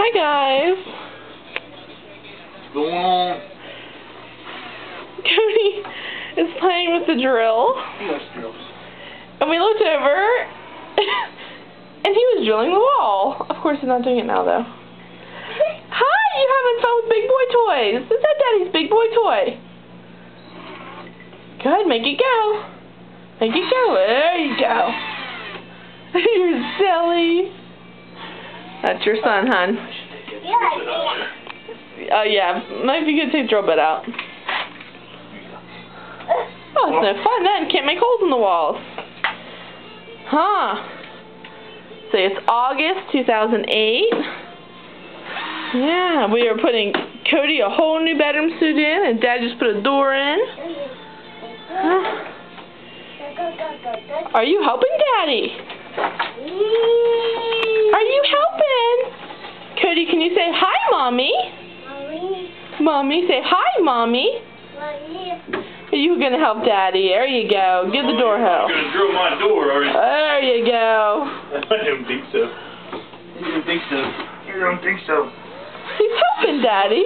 Hi guys. What's going on? Cody is playing with the drill. He likes drills. And we looked over and he was drilling the wall. Of course he's not doing it now though. Hi, you having fun with big boy toys? Is that Daddy's big boy toy? Good, make it go. Make it go. There you go. You're silly. That's your son, hon. Oh yeah, might be good to take the drill bit out. Oh, it's no fun then. Can't make holes in the walls. Huh. So it's August 2008. Yeah, we are putting Cody a whole new bedroom suit in, and Dad just put a door in. Huh. Are you helping Daddy? Are you helping? Cody, can you say hi, Mommy? Mommy, say hi, Mommy. Are you going to help Daddy? There you go. Give the door help. You're going to drill my door, are you? There you go. I don't think so. I don't think so. I don't think so. He's helping Daddy.